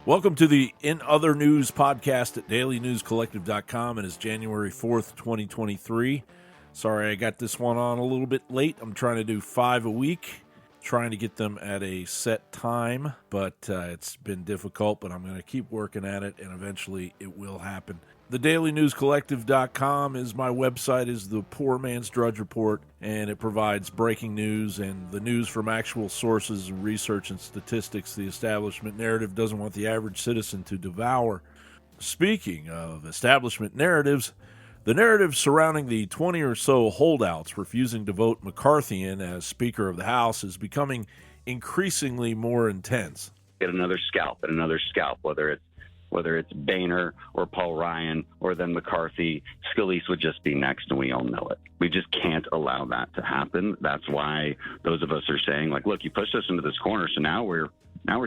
Welcome to the In Other News podcast at dailynewscollective.com. It is January 4th, 2023. Sorry I got this one on a little bit late. I'm trying to do 5 a week, trying to get them at a set time, but it's been difficult, but I'm going to keep working at it, and eventually it will happen. The dailynewscollective.com is my website, is the Poor Man's Drudge Report, and it provides breaking news and the news from actual sources and research and statistics the establishment narrative doesn't want the average citizen to devour. Speaking of establishment narratives, the narrative surrounding the 20 or so holdouts refusing to vote McCarthy in as Speaker of the House is becoming increasingly more intense. Get another scalp, whether it's Boehner or Paul Ryan or then McCarthy. Scalise would just be next, and we all know it. We just can't allow that to happen. That's why those of us are saying, like, look, you pushed us into this corner, so now we're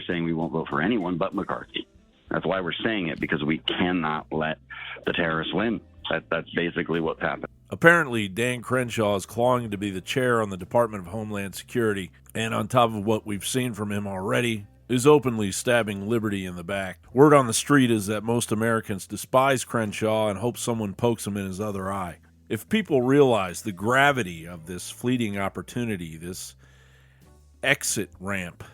saying we won't vote for anyone but McCarthy. That's why we're saying it, because we cannot let the terrorists win. That's basically what's happened. Apparently, Dan Crenshaw is clawing to be the chair on the Department of Homeland Security, and on top of what we've seen from him already, is openly stabbing liberty in the back. Word on the street is that most Americans despise Crenshaw and hope someone pokes him in his other eye. If people realize the gravity of this fleeting opportunity, this exit ramp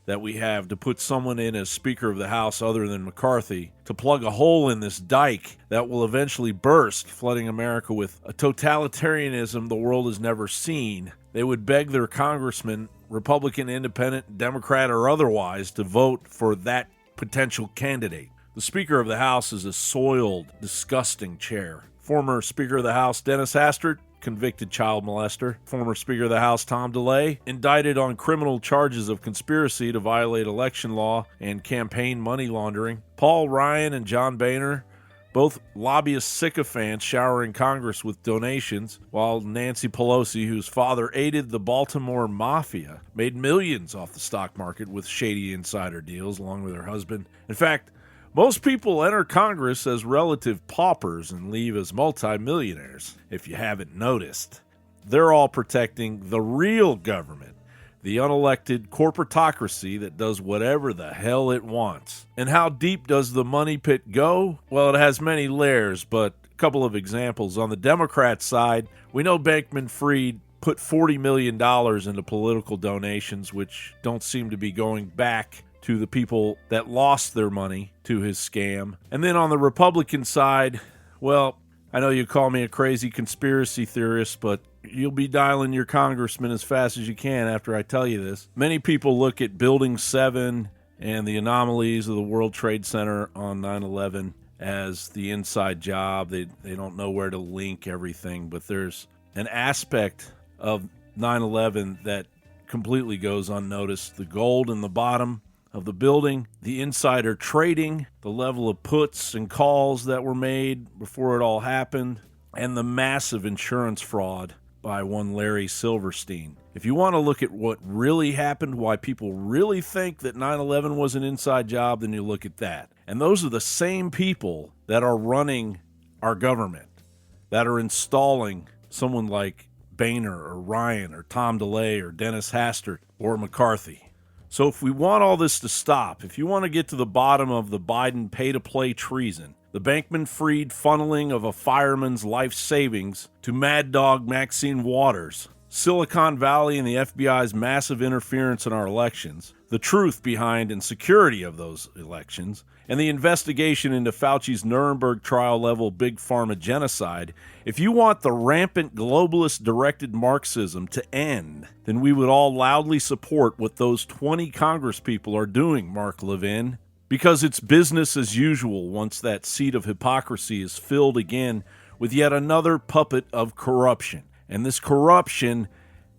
that we have to put someone in as Speaker of the House other than McCarthy, to plug a hole in this dike that will eventually burst, flooding America with a totalitarianism the world has never seen, they would beg their congressmen, Republican, Independent, Democrat, or otherwise, to vote for that potential candidate. The Speaker of the House is a soiled, disgusting chair. Former Speaker of the House Dennis Hastert, convicted child molester. Former Speaker of the House Tom DeLay, indicted on criminal charges of conspiracy to violate election law and campaign money laundering. Paul Ryan and John Boehner, both lobbyist sycophants showering Congress with donations, while Nancy Pelosi, whose father aided the Baltimore Mafia, made millions off the stock market with shady insider deals along with her husband. In fact, most people enter Congress as relative paupers and leave as multimillionaires, if you haven't noticed. They're all protecting the real government, the unelected corporatocracy that does whatever the hell it wants. And how deep does the money pit go? Well, it has many layers, but a couple of examples. On the Democrat side, we know Bankman-Fried put $40 million into political donations, which don't seem to be going back to the people that lost their money to his scam. And then on the Republican side, well, I know you call me a crazy conspiracy theorist, but you'll be dialing your congressman as fast as you can after I tell you this. Many people look at Building 7 and the anomalies of the World Trade Center on 9/11 as the inside job. They don't know where to link everything, but there's an aspect of 9/11 that completely goes unnoticed. The gold in the bottom of the building, the insider trading, the level of puts and calls that were made before it all happened, and the massive insurance fraud by one Larry Silverstein. If you want to look at what really happened, why people really think that 9/11 was an inside job, then you look at that. And those are the same people that are running our government, that are installing someone like Boehner or Ryan or Tom DeLay or Dennis Hastert or McCarthy. So if we want all this to stop, if you want to get to the bottom of the Biden pay-to-play treason, the Bankman-Fried funneling of a fireman's life savings to Mad Dog Maxine Waters, Silicon Valley and the FBI's massive interference in our elections, the truth behind and security of those elections, and the investigation into Fauci's Nuremberg trial-level big pharma genocide, if you want the rampant globalist-directed Marxism to end, then we would all loudly support what those 20 congresspeople are doing, Mark Levin, because it's business as usual once that seat of hypocrisy is filled again with yet another puppet of corruption. And this corruption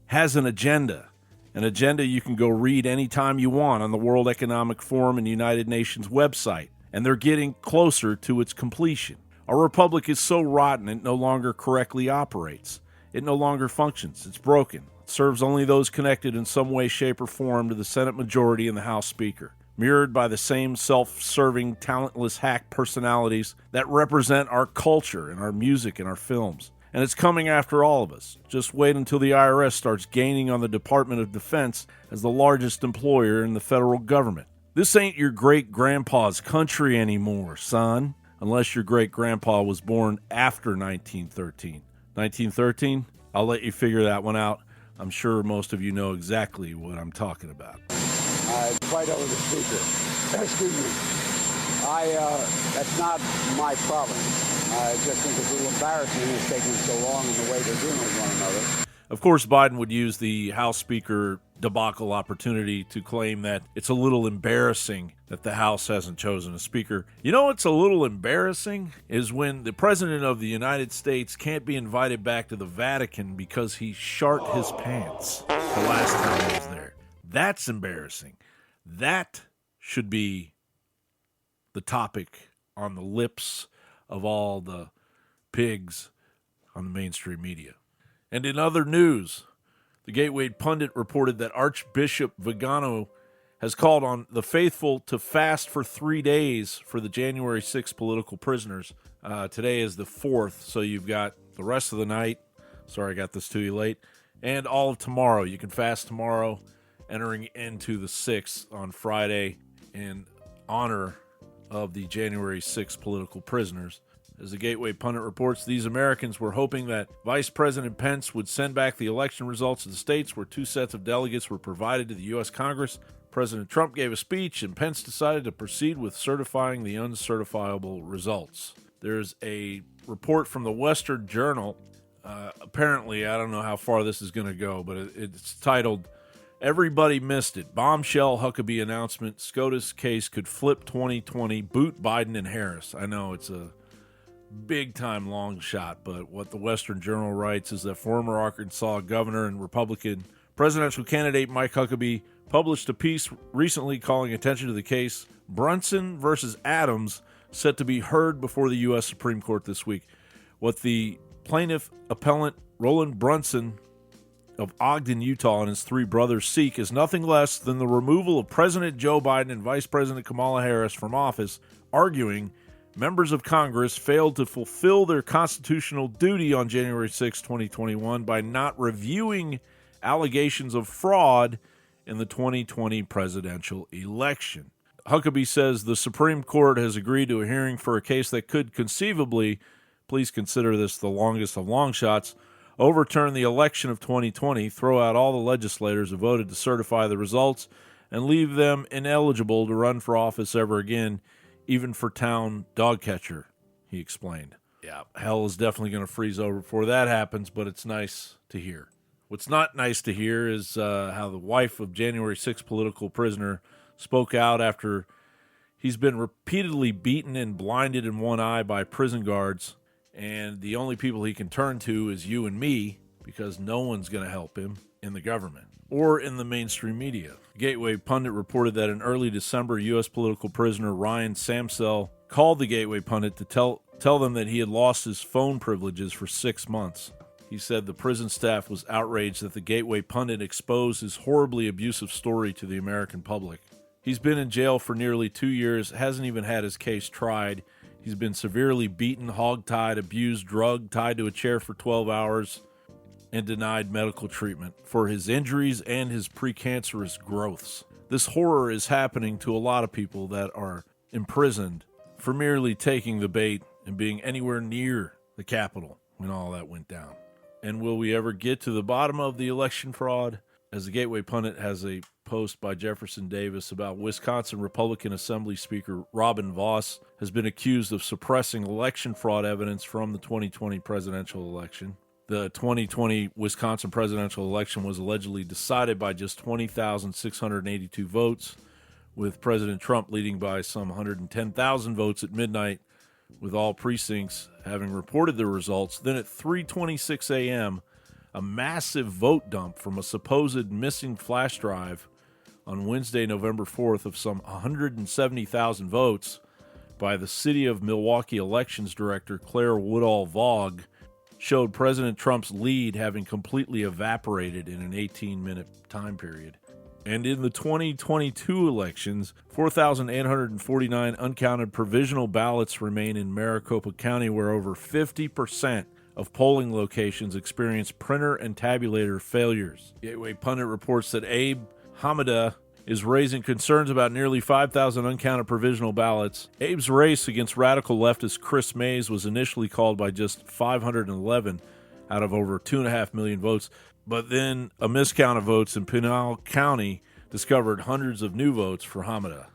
has an agenda you can go read anytime you want on the World Economic Forum and United Nations website, and they're getting closer to its completion. Our republic is so rotten it no longer correctly operates. It no longer functions. It's broken. It serves only those connected in some way, shape, or form to the Senate majority and the House Speaker, mirrored by the same self-serving, talentless hack personalities that represent our culture and our music and our films. And it's coming after all of us. Just wait until the IRS starts gaining on the Department of Defense as the largest employer in the federal government. This ain't your great-grandpa's country anymore, son, unless your great-grandpa was born after 1913. 1913? I'll let you figure that one out. I'm sure most of you know exactly what I'm talking about. Fight over the speaker. Excuse me. That's not my problem. I just think it's a little embarrassing it's taking so long in the way they're dealing with one another. Of course, Biden would use the House Speaker debacle opportunity to claim that it's a little embarrassing that the House hasn't chosen a speaker. You know what's a little embarrassing is when the President of the United States can't be invited back to the Vatican because he shat his pants the last time he was there. That's embarrassing. That should be the topic on the lips of all the pigs on the mainstream media. And in other news, the Gateway Pundit reported that Archbishop Vigano has called on the faithful to fast for 3 days for the January 6th political prisoners. Today is the 4th, so you've got the rest of the night. Sorry I got this to you late. And all of tomorrow. You can fast tomorrow, entering into the 6th on Friday in honor of the January 6th political prisoners. As the Gateway Pundit reports, these Americans were hoping that Vice President Pence would send back the election results of the states where 2 sets of delegates were provided to the U.S. Congress. President Trump gave a speech, and Pence decided to proceed with certifying the uncertifiable results. There's a report from the Western Journal. Apparently, I don't know how far this is going to go, but it's titled, "Everybody Missed It. Bombshell Huckabee Announcement. SCOTUS Case Could Flip 2020. Boot Biden and Harris." I know it's a big-time long shot, but what the Western Journal writes is that former Arkansas governor and Republican presidential candidate Mike Huckabee published a piece recently calling attention to the case Brunson versus Adams, set to be heard before the U.S. Supreme Court this week. What the plaintiff appellant Roland Brunson of Ogden, Utah, and his 3 brothers seek is nothing less than the removal of President Joe Biden and Vice President Kamala Harris from office, arguing members of Congress failed to fulfill their constitutional duty on January 6, 2021 by not reviewing allegations of fraud in the 2020 presidential election. Huckabee says the Supreme Court has agreed to a hearing for a case that could conceivably, please consider this the longest of long shots, overturn the election of 2020, throw out all the legislators who voted to certify the results, and leave them ineligible to run for office ever again, even for town dog catcher, he explained. Yeah, hell is definitely going to freeze over before that happens, but it's nice to hear. What's not nice to hear is how the wife of January 6th political prisoner spoke out after he's been repeatedly beaten and blinded in one eye by prison guards, and the only people he can turn to is you and me, because no one's going to help him in the government or in the mainstream media. Gateway Pundit reported that in early December, U.S. political prisoner Ryan Samsell called the Gateway Pundit to tell them that he had lost his phone privileges for 6 months. He said the prison staff was outraged that the Gateway Pundit exposed his horribly abusive story to the American public. He's been in jail for nearly 2 years, hasn't even had his case tried. He's been severely beaten, hogtied, abused, drugged, tied to a chair for 12 hours, and denied medical treatment for his injuries and his precancerous growths. This horror is happening to a lot of people that are imprisoned for merely taking the bait and being anywhere near the Capitol when all that went down. And will we ever get to the bottom of the election fraud? As the Gateway Pundit has a post by Jefferson Davis about Wisconsin Republican Assembly Speaker Robin Vos has been accused of suppressing election fraud evidence from the 2020 presidential election. The 2020 Wisconsin presidential election was allegedly decided by just 20,682 votes, with President Trump leading by some 110,000 votes at midnight, with all precincts having reported their results. Then at 3:26 a.m., a massive vote dump from a supposed missing flash drive on Wednesday, November 4th, of some 170,000 votes by the City of Milwaukee Elections Director Claire Woodall-Vaugh showed President Trump's lead having completely evaporated in an 18-minute time period. And in the 2022 elections, 4,849 uncounted provisional ballots remain in Maricopa County, where over 50% of polling locations experienced printer and tabulator failures. Gateway Pundit reports that Abe Hamada is raising concerns about nearly 5,000 uncounted provisional ballots. Abe's race against radical leftist Chris Mays was initially called by just 511 out of over 2.5 million votes, but then a miscount of votes in Pinal County discovered hundreds of new votes for Hamada.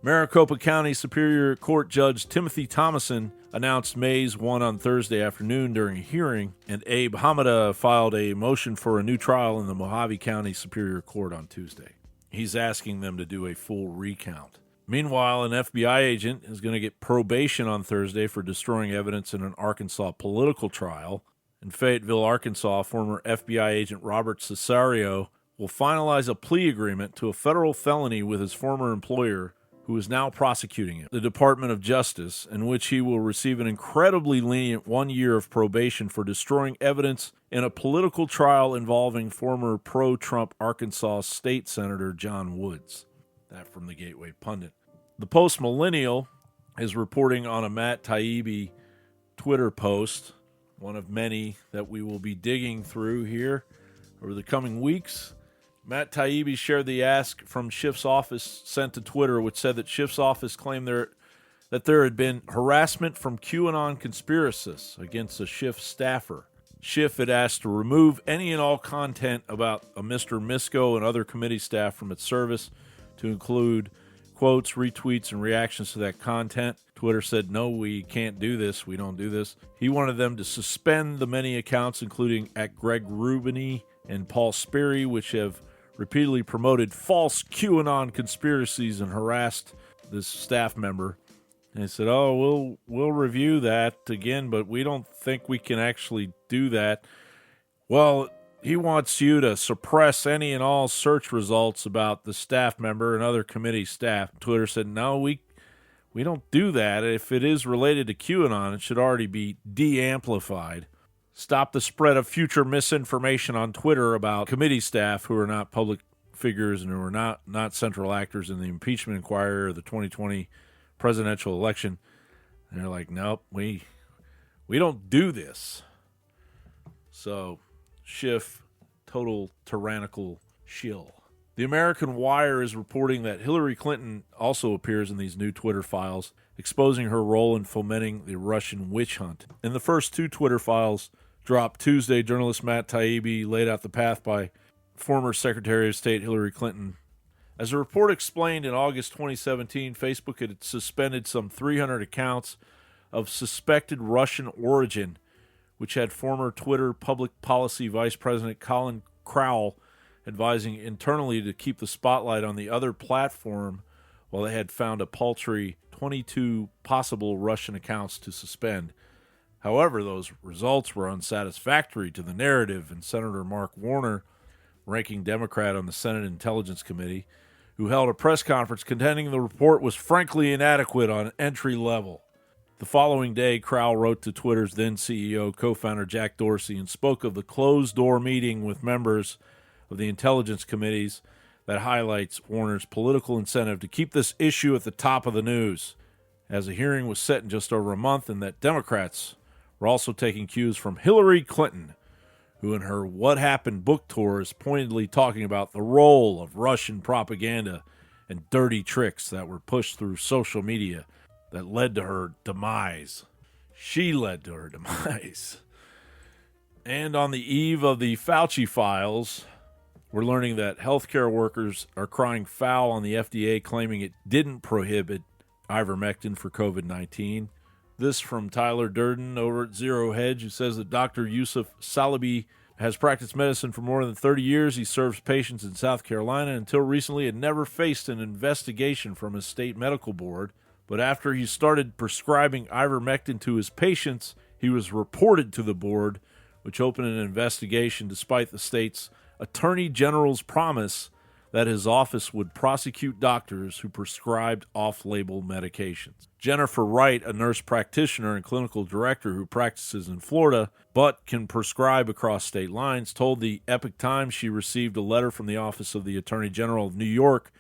Maricopa County Superior Court Judge Timothy Thomason announced Mays won on Thursday afternoon during a hearing, and Abe Hamada filed a motion for a new trial in the Mojave County Superior Court on Tuesday. He's asking them to do a full recount. Meanwhile, an FBI agent is going to get probation on Thursday for destroying evidence in an Arkansas political trial. In Fayetteville, Arkansas, former FBI agent Robert Cesario will finalize a plea agreement to a federal felony with his former employer, who is now prosecuting him, the Department of Justice, in which he will receive an incredibly lenient 1 year of probation for destroying evidence in a political trial involving former pro-Trump Arkansas State Senator John Woods. That from the Gateway Pundit. The Post-Millennial is reporting on a Matt Taibbi Twitter post, one of many that we will be digging through here over the coming weeks. Matt Taibbi shared the ask from Schiff's office sent to Twitter, which said that Schiff's office claimed that there had been harassment from QAnon conspiracists against a Schiff staffer. Schiff had asked to remove any and all content about a Mr. Misko and other committee staff from its service, to include quotes, retweets, and reactions to that content. Twitter said, no, we can't do this. We don't do this. He wanted them to suspend the many accounts, including at Greg Rubini and Paul Sperry, which have repeatedly promoted false QAnon conspiracies and harassed this staff member. And he said, we'll review that again, but we don't think we can actually do that. Well, he wants you to suppress any and all search results about the staff member and other committee staff. Twitter said, no, we don't do that. If it is related to QAnon, it should already be de-amplified. Stop the spread of future misinformation on Twitter about committee staff who are not public figures and who are not central actors in the impeachment inquiry or the 2020 presidential election. And they're like, nope, we don't do this. So, Schiff, total tyrannical shill. The American Wire is reporting that Hillary Clinton also appears in these new Twitter files, exposing her role in fomenting the Russian witch hunt. In the first two Twitter files dropped Tuesday, journalist Matt Taibbi laid out the path by former Secretary of State Hillary Clinton. As the report explained, in August 2017, Facebook had suspended some 300 accounts of suspected Russian origin, which had former Twitter public policy vice president Colin Crowell advising internally to keep the spotlight on the other platform, while they had found a paltry 22 possible Russian accounts to suspend. However, those results were unsatisfactory to the narrative, and Senator Mark Warner, ranking Democrat on the Senate Intelligence Committee, who held a press conference contending the report was frankly inadequate on entry level. The following day, Crowell wrote to Twitter's then CEO, co-founder Jack Dorsey, and spoke of the closed-door meeting with members of the intelligence committees that highlights Warner's political incentive to keep this issue at the top of the news, as a hearing was set in just over a month, and that Democrats were also taking cues from Hillary Clinton, who in her What Happened book tour is pointedly talking about the role of Russian propaganda and dirty tricks that were pushed through social media that led to her demise. She led to her demise. And on the eve of the Fauci files, we're learning that healthcare workers are crying foul on the FDA, claiming it didn't prohibit ivermectin for COVID-19. This from Tyler Durden over at Zero Hedge, who says that Dr. Yusuf Salabi has practiced medicine for more than 30 years. He serves patients in South Carolina and until recently had never faced an investigation from his state medical board. But after he started prescribing ivermectin to his patients, he was reported to the board, which opened an investigation despite the state's attorney general's promise that his office would prosecute doctors who prescribed off-label medications. Jennifer Wright, a nurse practitioner and clinical director who practices in Florida but can prescribe across state lines, told the Epoch Times she received a letter from the Office of the Attorney General of New York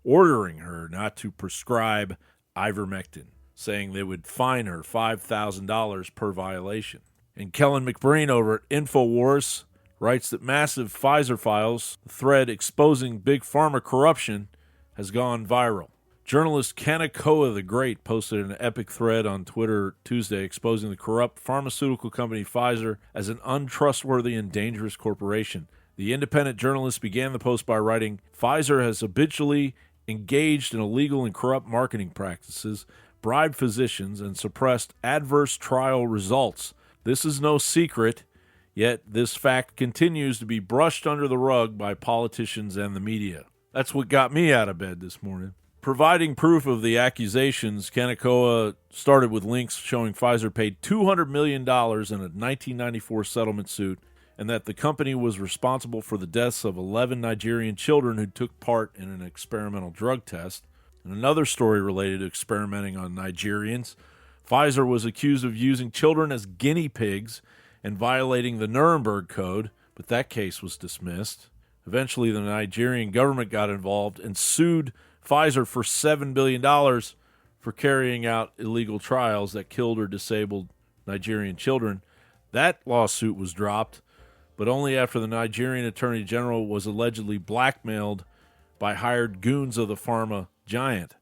ordering her not to prescribe ivermectin, saying they would fine her $5,000 per violation. And Kellen McBreen over at InfoWars writes that massive Pfizer files, the thread exposing big pharma corruption, has gone viral. Journalist Kanekoa the Great posted an epic thread on Twitter Tuesday exposing the corrupt pharmaceutical company Pfizer as an untrustworthy and dangerous corporation. The independent journalist began the post by writing, "Pfizer has habitually engaged in illegal and corrupt marketing practices, bribed physicians, and suppressed adverse trial results. This is no secret, yet this fact continues to be brushed under the rug by politicians and the media." That's what got me out of bed this morning. Providing proof of the accusations, Kanekoa started with links showing Pfizer paid $200 million in a 1994 settlement suit and that the company was responsible for the deaths of 11 Nigerian children who took part in an experimental drug test. In another story related to experimenting on Nigerians, Pfizer was accused of using children as guinea pigs and violating the Nuremberg Code, but that case was dismissed. Eventually, the Nigerian government got involved and sued Pfizer for $7 billion for carrying out illegal trials that killed or disabled Nigerian children. That lawsuit was dropped, but only after the Nigerian Attorney General was allegedly blackmailed by hired goons of the pharma giant.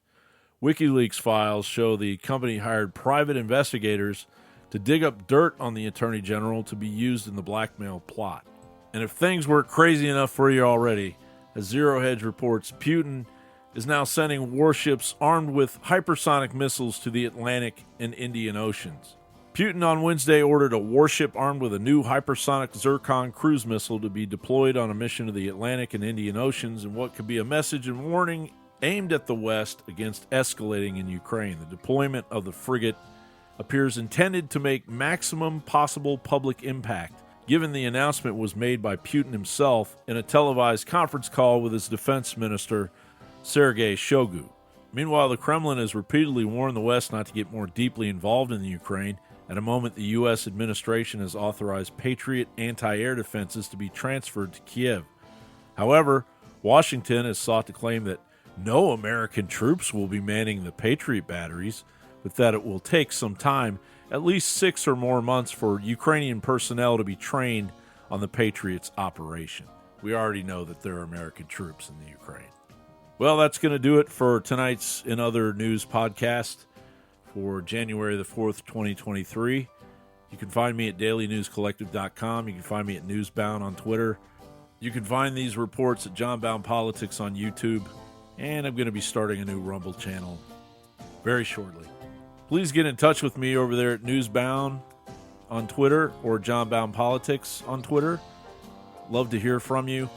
WikiLeaks files show the company hired private investigators to dig up dirt on the Attorney General to be used in the blackmail plot. And if things weren't crazy enough for you already, as Zero Hedge reports, Putin is now sending warships armed with hypersonic missiles to the Atlantic and Indian Oceans. Putin on Wednesday ordered a warship armed with a new hypersonic Zircon cruise missile to be deployed on a mission to the Atlantic and Indian Oceans in what could be a message and warning aimed at the West against escalating in Ukraine. The deployment of the frigate appears intended to make maximum possible public impact, given the announcement was made by Putin himself in a televised conference call with his defense minister, Sergei Shoigu. Meanwhile, the Kremlin has repeatedly warned the West not to get more deeply involved in the Ukraine. At a moment, the U.S. administration has authorized Patriot anti-air defenses to be transferred to Kiev. However, Washington has sought to claim that no American troops will be manning the Patriot batteries, but that it will take some time, at least 6 or more months, for Ukrainian personnel to be trained on the Patriots operation. We already know that there are American troops in the Ukraine. Well, that's going to do it for tonight's In Other News podcast for January the 4th, 2023. You can find me at dailynewscollective.com. You can find me at Newsbound on Twitter. You can find these reports at John Bound Politics on YouTube. And I'm going to be starting a new Rumble channel very shortly. Please get in touch with me over there at Newsbound on Twitter or John Bound Politics on Twitter. Love to hear from you.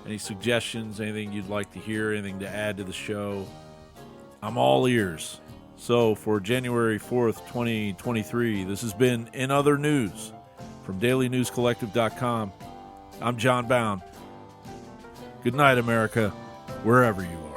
Any suggestions, anything you'd like to hear, anything to add to the show, I'm all ears. So for January 4th, 2023, this has been In Other News from dailynewscollective.com. I'm John Bound. Good night, America, wherever you are.